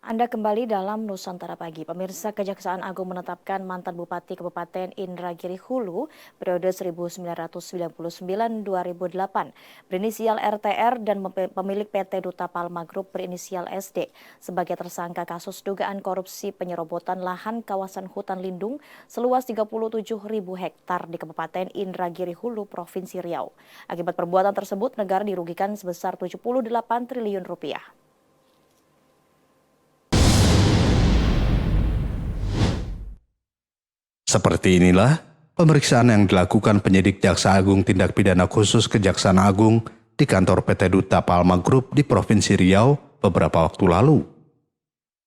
Anda kembali dalam Nusantara Pagi. Pemirsa, Kejaksaan Agung menetapkan mantan Bupati Kabupaten Indragiri Hulu periode 1999-2008 berinisial RTR dan pemilik PT Duta Palma Group berinisial SD sebagai tersangka kasus dugaan korupsi penyerobotan lahan kawasan hutan lindung seluas 37.000 hektar di Kabupaten Indragiri Hulu, Provinsi Riau. Akibat perbuatan tersebut, negara dirugikan sebesar 78 triliun rupiah. Seperti inilah pemeriksaan yang dilakukan penyidik Jaksa Agung Tindak Pidana Khusus Kejaksaan Agung di kantor PT Duta Palma Group di Provinsi Riau beberapa waktu lalu.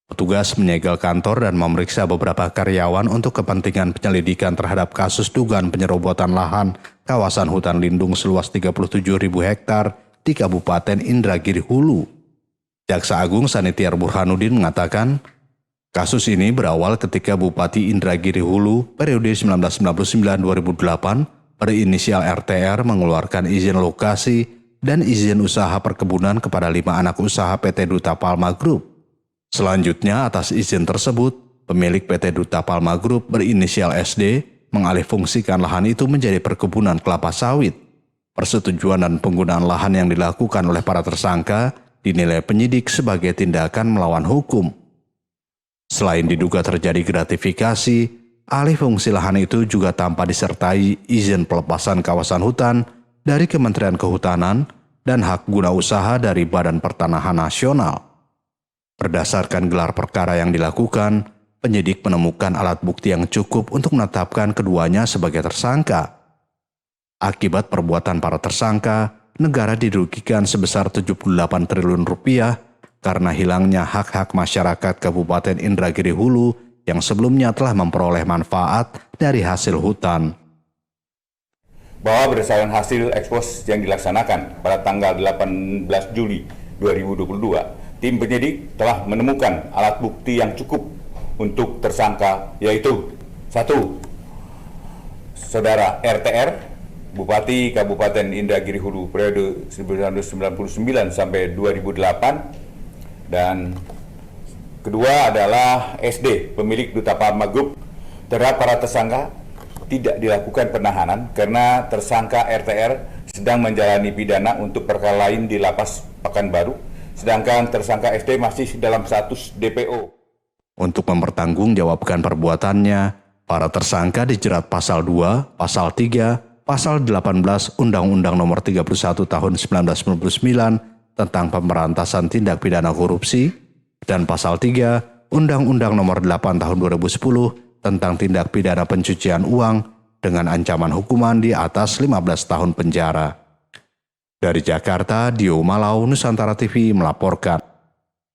Petugas menyegel kantor dan memeriksa beberapa karyawan untuk kepentingan penyelidikan terhadap kasus dugaan penyerobotan lahan kawasan hutan lindung seluas 37.000 hektar di Kabupaten Indragiri Hulu. Jaksa Agung Sanitiar Burhanuddin mengatakan, kasus ini berawal ketika Bupati Indragiri Hulu periode 1999-2008 berinisial RTR mengeluarkan izin lokasi dan izin usaha perkebunan kepada 5 anak usaha PT Duta Palma Group. Selanjutnya atas izin tersebut, pemilik PT Duta Palma Group berinisial SD mengalihfungsikan lahan itu menjadi perkebunan kelapa sawit. Persetujuan dan penggunaan lahan yang dilakukan oleh para tersangka dinilai penyidik sebagai tindakan melawan hukum. Selain diduga terjadi gratifikasi, alih fungsi lahan itu juga tanpa disertai izin pelepasan kawasan hutan dari Kementerian Kehutanan dan hak guna usaha dari Badan Pertanahan Nasional. Berdasarkan gelar perkara yang dilakukan, penyidik menemukan alat bukti yang cukup untuk menetapkan keduanya sebagai tersangka. Akibat perbuatan para tersangka, negara dirugikan sebesar 78 triliun rupiah karena hilangnya hak-hak masyarakat Kabupaten Indragiri Hulu yang sebelumnya telah memperoleh manfaat dari hasil hutan. Bahwa berdasarkan hasil ekspos yang dilaksanakan pada tanggal 18 Juli 2022, tim penyidik telah menemukan alat bukti yang cukup untuk tersangka, yaitu 1. Saudara RTR, Bupati Kabupaten Indragiri Hulu periode 1999 sampai 2008, dan kedua adalah SD, pemilik Duta Palma Group. Terhadap para tersangka tidak dilakukan penahanan karena tersangka RTR sedang menjalani pidana untuk perkara lain di Lapas Pekanbaru, sedangkan tersangka SD masih dalam status DPO. Untuk mempertanggungjawabkan perbuatannya, para tersangka dijerat pasal 2, pasal 3, pasal 18 Undang-Undang Nomor 31 Tahun 1999 tentang pemberantasan tindak pidana korupsi, dan pasal 3 Undang-Undang Nomor 8 Tahun 2010 tentang tindak pidana pencucian uang dengan ancaman hukuman di atas 15 tahun penjara. Dari Jakarta, Dio Malau, Nusantara TV melaporkan.